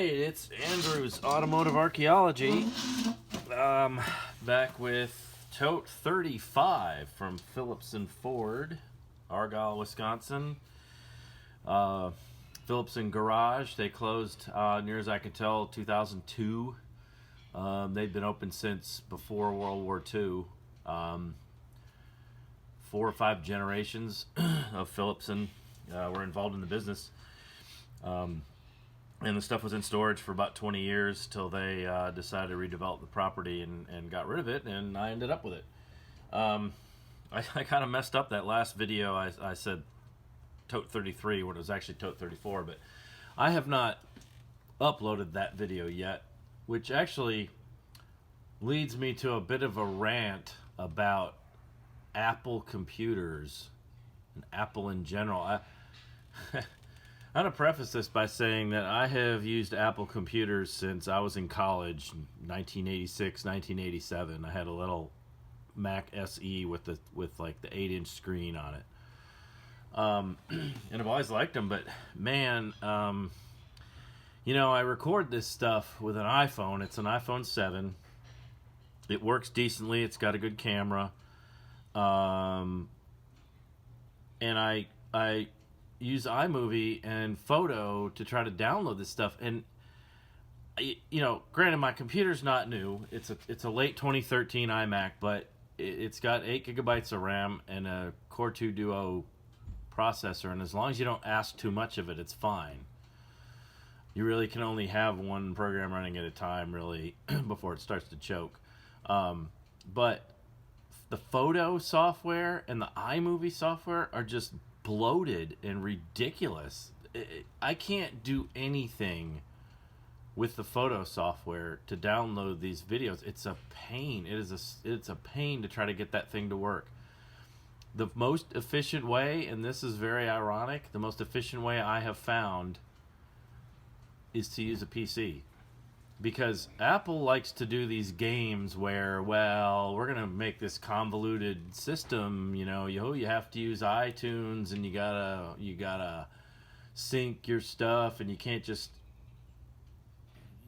right, it's Andrew's Automotive Archaeology. Back with Tote 35 from Phillipson Ford, Argyle, Wisconsin. Phillipson Garage, they closed, near as I can tell, 2002. They've been open since before World War II. 4 or 5 generations of Phillipson were involved in the business. And the stuff was in storage for about 20 years till they decided to redevelop the property and got rid of it, and I ended up with it. I kind of messed up that last video. I said Tote 33 when it was actually Tote 34, but I have not uploaded that video yet, which actually leads me to a bit of a rant about Apple computers and Apple in general. I'm going to preface this by saying that I have used Apple computers since I was in college, 1986, 1987. I had a little Mac SE with like the 8-inch screen on it. And I've always liked them, but man, you know, I record this stuff with an iPhone. It's an iPhone 7. It works decently. It's got a good camera. And I use iMovie and Photo to try to download this stuff, and you know, granted, my computer's not new. It's a late 2013 iMac, but it's got 8 gigabytes of RAM and a Core 2 Duo processor, and as long as you don't ask too much of it, it's fine. You really can only have one program running at a time, really, before it starts to choke. But the photo software and the iMovie software are just bloated and ridiculous. I can't do anything with the photo software to download these videos. It's a pain. It's a pain to try to get that thing to work. The most efficient way, and this is very ironic, the most efficient way I have found is to use a PC. Because Apple likes to do these games where, well, we're going to make this convoluted system, you know, you have to use iTunes, and you gotta sync your stuff, and you can't just,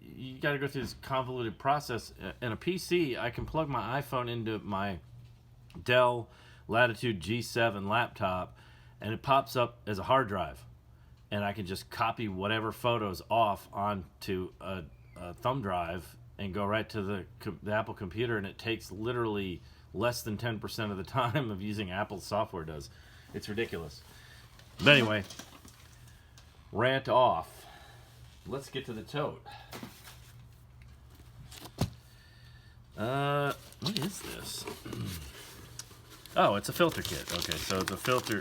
you gotta go through this convoluted process. In a PC, I can plug my iPhone into my Dell Latitude G7 laptop, and it pops up as a hard drive, and I can just copy whatever photos off onto a thumb drive and go right to the Apple computer, and it takes literally less than 10% of the time of using Apple software does. It's ridiculous. But anyway, rant off. Let's get to the Tote. What is this? Oh, it's a filter kit. Okay, so it's a filter,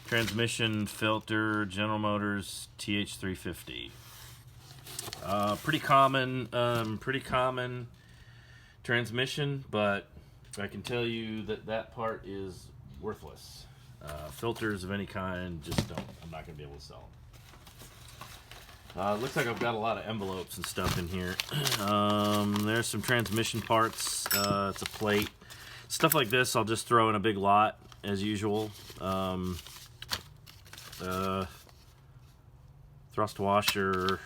transmission filter, General Motors TH350. Pretty common transmission, but I can tell you that part is worthless. Filters of any kind, just don't. I'm not going to be able to sell them. Looks like I've got a lot of envelopes and stuff in here. There's some transmission parts. It's a plate. Stuff like this, I'll just throw in a big lot, as usual. Thrust washers,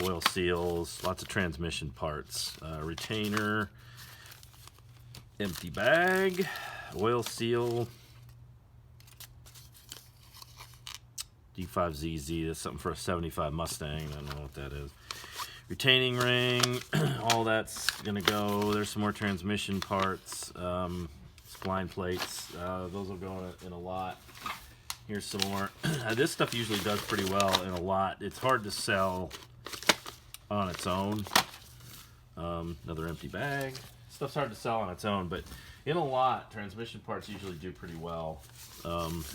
oil seals, lots of transmission parts, retainer, empty bag, oil seal, D5ZZ, that's something for a 75 Mustang, I don't know what that is. Retaining ring, all that's gonna go. There's some more transmission parts, spline plates, those will go in a lot. Here's some more. This stuff usually does pretty well in a lot. It's hard to sell on its own. Another empty bag. Stuff's hard to sell on its own, but in a lot, transmission parts usually do pretty well.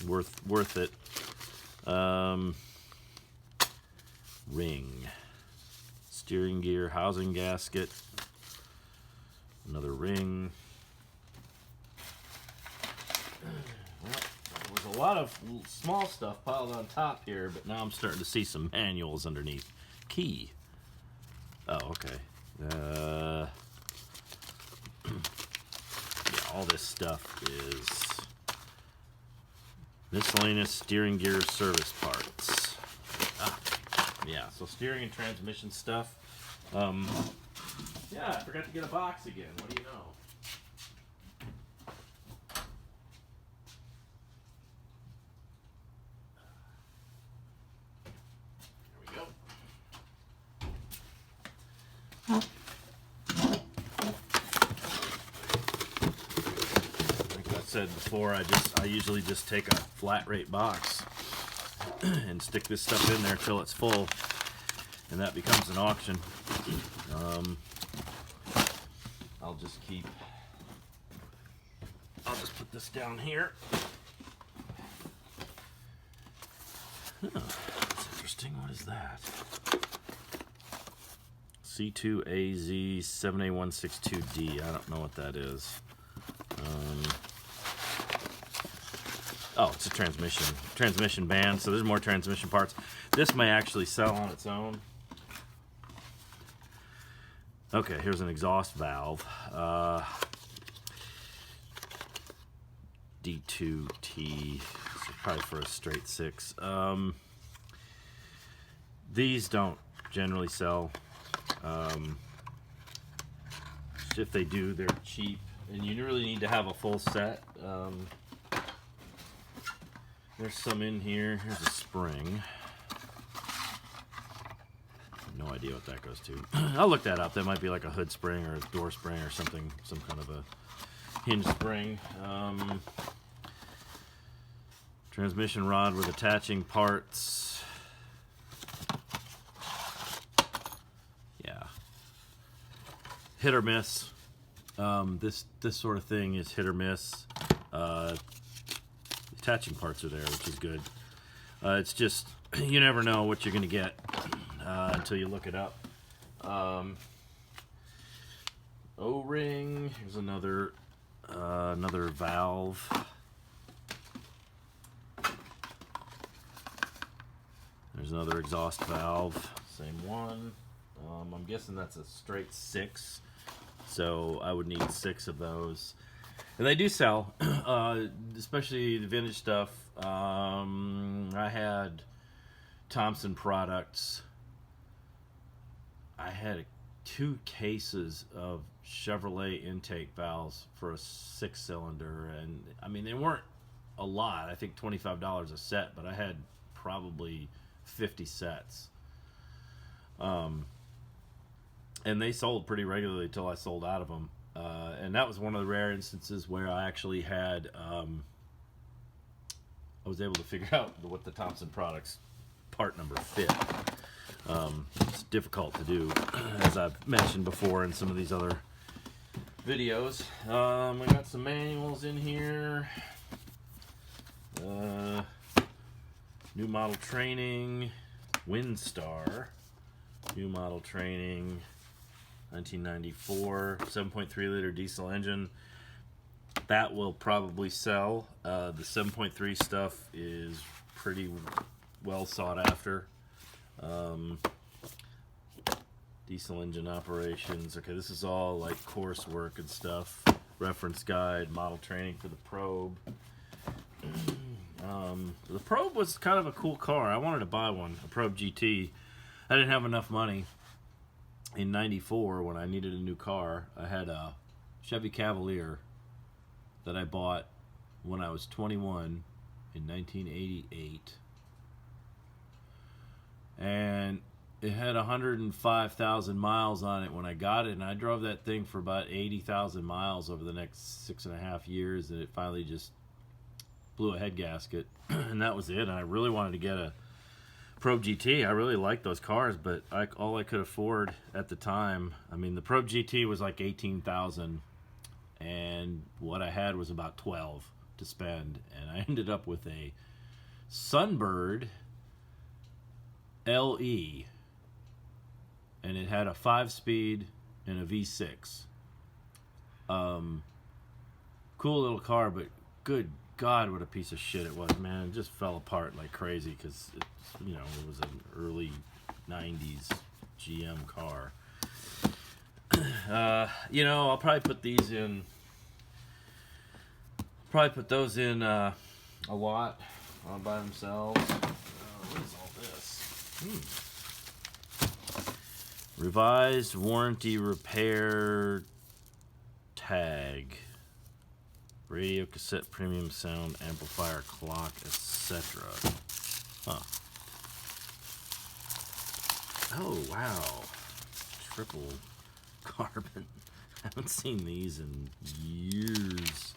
Worth it. Ring. Steering gear, housing gasket. Another ring. A lot of small stuff piled on top here, but now I'm starting to see some manuals underneath. Key. Oh, okay. Yeah, all this stuff is Miscellaneous steering gear service parts. Yeah, so steering and transmission stuff. Yeah, I forgot to get a box again. What do you know? Said before, I usually just take a flat rate box and stick this stuff in there till it's full, and that becomes an auction. I'll just put this down here. Oh, that's interesting. What is that? C2AZ7A162D. I don't know what that is. Oh, it's a transmission band, so there's more transmission parts. This may actually sell on its own. Okay, here's an exhaust valve. D2T, so probably for a straight 6. These don't generally sell. If they do, they're cheap, and you really need to have a full set. There's some in here. Here's a spring. No idea what that goes to. I'll look that up. That might be like a hood spring or a door spring or something, some kind of a hinge spring. Transmission rod with attaching parts. Yeah. Hit or miss. This sort of thing is hit or miss. Attaching parts are there, which is good. It's just, you never know what you're going to get until you look it up. O-ring. Here's another valve. There's another exhaust valve. Same one. I'm guessing that's a straight 6. So I would need 6 of those. And they do sell, especially the vintage stuff. I had Thompson products. I had 2 cases of Chevrolet intake valves for a 6-cylinder, and I mean they weren't a lot. I think $25 a set, but I had probably 50 sets. And they sold pretty regularly until I sold out of them. And that was one of the rare instances where I actually had, I was able to figure out what the Thompson products part number fit. It's difficult to do, as I've mentioned before in some of these other videos. We got some manuals in here. New model training, WinStar. New model training. 1994, 7.3 liter diesel engine. That will probably sell. The 7.3 stuff is pretty well sought after. Diesel engine operations. Okay, this is all like coursework and stuff. Reference guide, model training for the Probe. The Probe was kind of a cool car. I wanted to buy one, a Probe GT. I didn't have enough money. In 94, when I needed a new car, I had a Chevy Cavalier that I bought when I was 21 in 1988. And it had 105,000 miles on it when I got it, and I drove that thing for about 80,000 miles over the next 6.5 years, and it finally just blew a head gasket, and that was it. And I really wanted to get a Probe GT. I really liked those cars, but all I could afford at the time, I mean, the Probe GT was like 18,000, and what I had was about 12 to spend, and I ended up with a Sunbird LE, and it had a 5-speed and a V6. Cool little car, but good God, what a piece of shit it was, man. It just fell apart like crazy because it was an early 90s GM car. I'll probably put these in, those in a lot. all by themselves. What is all this? Revised warranty repair tag. Radio, cassette, premium sound, amplifier, clock, etc. Huh. Oh, wow. Triple carbon. I haven't seen these in years.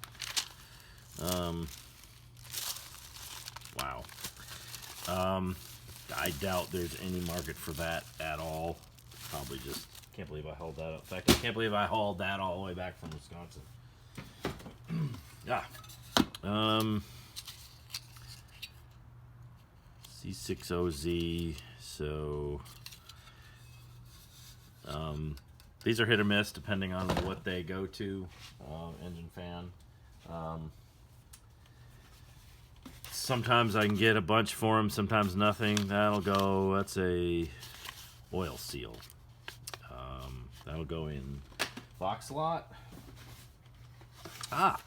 Wow. I doubt there's any market for that at all. Probably just, can't believe I hauled that up. In fact, I can't believe I hauled that all the way back from Wisconsin. C60Z, so these are hit or miss depending on what they go to, engine fan. Sometimes I can get a bunch for them, sometimes nothing. That'll go, that's a oil seal. That'll go in box lot. A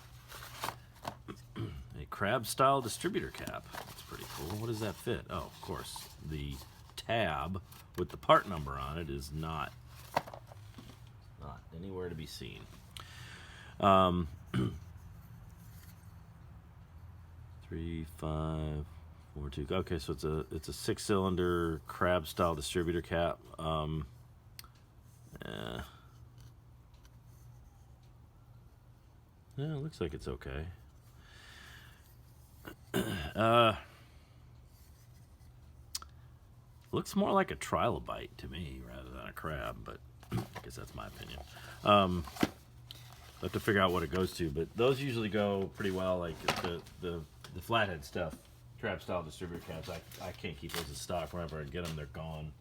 crab style distributor cap. That's pretty cool. What does that fit? Oh, of course. The tab with the part number on it is not anywhere to be seen. 3542. Okay, so it's a 6-cylinder crab style distributor cap. Yeah, it looks like it's okay. Looks more like a trilobite to me rather than a crab, but I guess that's my opinion. I'll have to figure out what it goes to, but those usually go pretty well. Like the flathead stuff, crab style distributor caps. I can't keep those in stock. Whenever I get them, they're gone.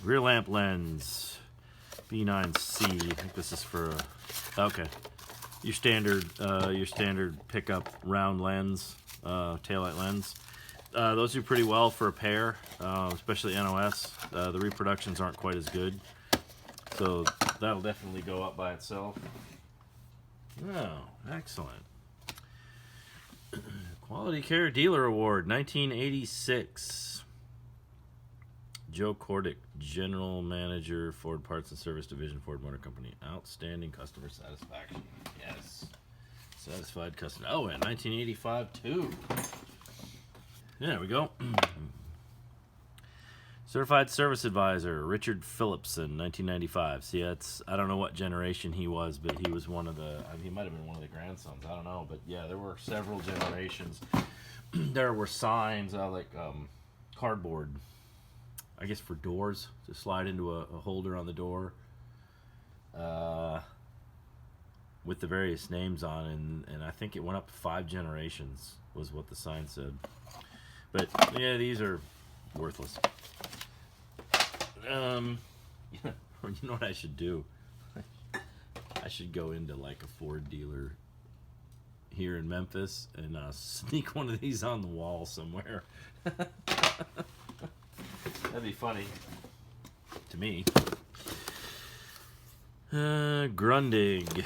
Rear lamp lens, B9C. I think this is for okay. Your standard pickup round lens, taillight lens. Those do pretty well for a pair, especially NOS. The reproductions aren't quite as good, so that'll definitely go up by itself. Oh, excellent. Quality Care Dealer Award, 1986. Joe Cordick, General Manager, Ford Parts and Service Division, Ford Motor Company. Outstanding customer satisfaction. Yes. Satisfied customer. Oh, and 1985 too. There we go. Certified Service Advisor, Richard Phillipson, 1995. See, that's, I don't know what generation he was, but he was one of the, I mean, he might have been one of the grandsons. I don't know, but yeah, there were several generations. There were signs, like cardboard, I guess for doors, to slide into a holder on the door, with the various names on, and I think it went up 5 generations was what the sign said. But yeah, these are worthless. You know what I should do? I should go into like a Ford dealer here in Memphis and sneak one of these on the wall somewhere. That'd be funny to me. Grundig,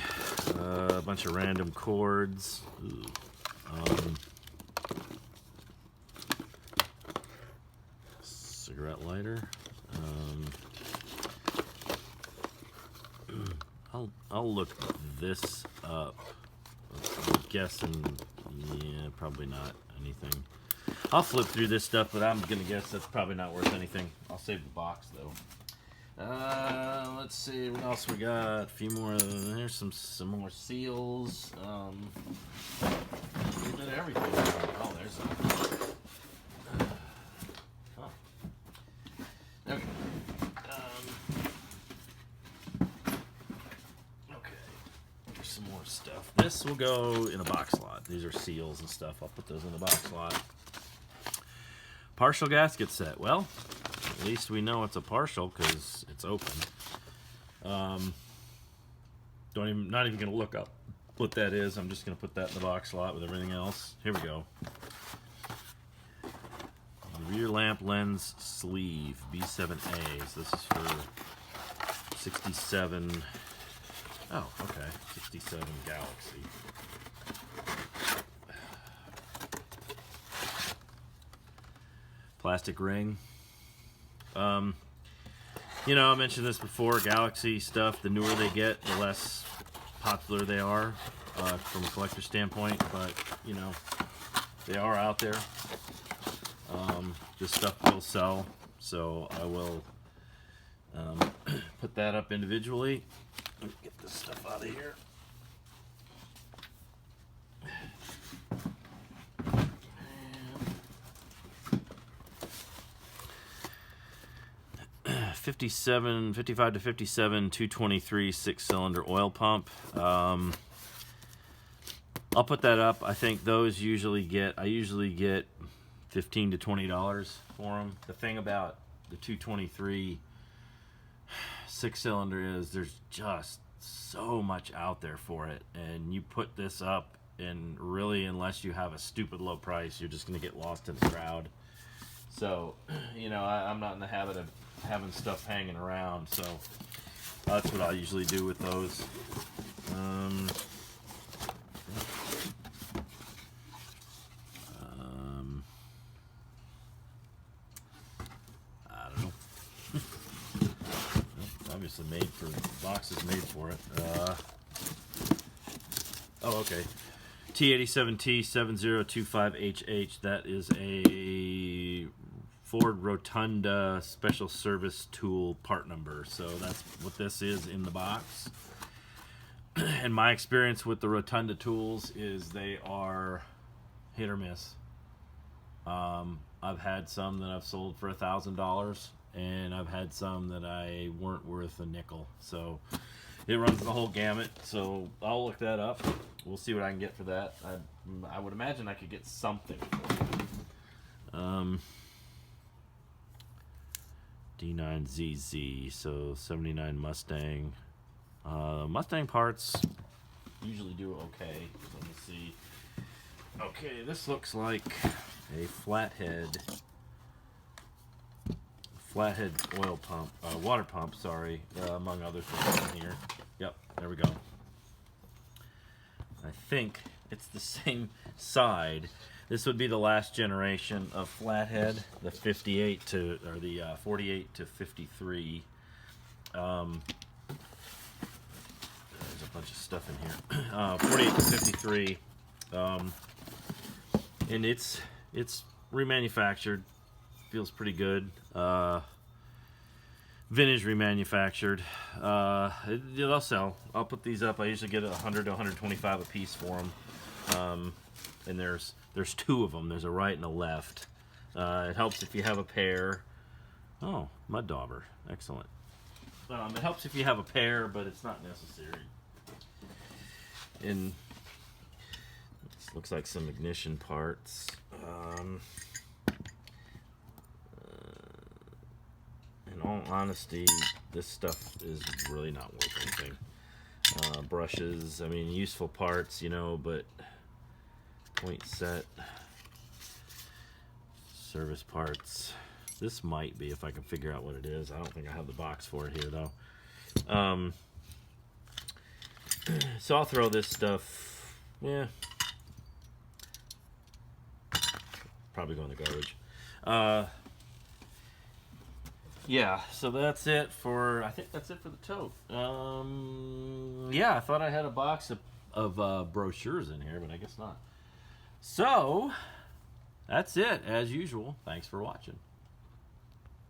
a bunch of random cords. Cigarette lighter. I'll look this up. I'm guessing, yeah, probably not anything. I'll flip through this stuff, but I'm gonna guess that's probably not worth anything. I'll save the box though. Let's see what else we got. A few more. There's some more seals. A little bit of everything. Oh, there's some. Okay. Okay. There's some more stuff. This will go in a box lot. These are seals and stuff. I'll put those in the box lot. Partial gasket set. Well, at least we know it's a partial because it's open. Not even gonna look up what that is. I'm just gonna put that in the box lot with everything else. Here we go. Rear lamp lens sleeve, B7A. So this is for 67. Oh, okay. 67 Galaxy. plastic ring. You know, I mentioned this before, Galaxy stuff, the newer they get, the less popular they are from a collector standpoint, but, you know, they are out there. This stuff will sell, so I will put that up individually. Let me get this stuff out of here. And 55 to 57, 223 6-cylinder oil pump. I'll put that up. I think those I usually get $15 to $20 for them. The thing about the 223 6-cylinder is there's just so much out there for it, and you put this up, and really, unless you have a stupid low price, you're just going to get lost in the crowd. So, you know, I'm not in the habit of having stuff hanging around, so that's what I usually do with those. I don't know. Obviously made for, boxes made for it. Oh, okay. T87T7025HH. That is a Ford Rotunda Special Service Tool part number. So that's what this is in the box. And my experience with the Rotunda tools is they are hit or miss. I've had some that I've sold for $1,000, and I've had some that I weren't worth a nickel. So it runs the whole gamut. So I'll look that up. We'll see what I can get for that. I would imagine I could get something for it. D9ZZ, so 79 Mustang. Mustang parts usually do okay. Let me see. Okay, this looks like a flathead oil pump, water pump, sorry, among other things in here. Yep, there we go. I think it's the same side. This would be the last generation of flathead, the 48 to, or the 48 to 53. There's a bunch of stuff in here. 48 to 53, and it's remanufactured. Feels pretty good. Vintage remanufactured. They'll sell. I'll put these up. I usually get 100 to 125 a piece for them. And there's two of them. There's a right and a left. It helps if you have a pair. Oh, mud dauber. Excellent. It helps if you have a pair, but it's not necessary. And this looks like some ignition parts. In all honesty, this stuff is really not worth anything. Brushes, I mean, useful parts, you know, but point set, service parts. This might be, if I can figure out what it is. I don't think I have the box for it here, though. So I'll throw this stuff, yeah, probably go in the garbage. Yeah, so that's it for, I think that's it for the tote. Yeah, I thought I had a box of brochures in here, but I guess not. So, that's it, as usual. Thanks for watching.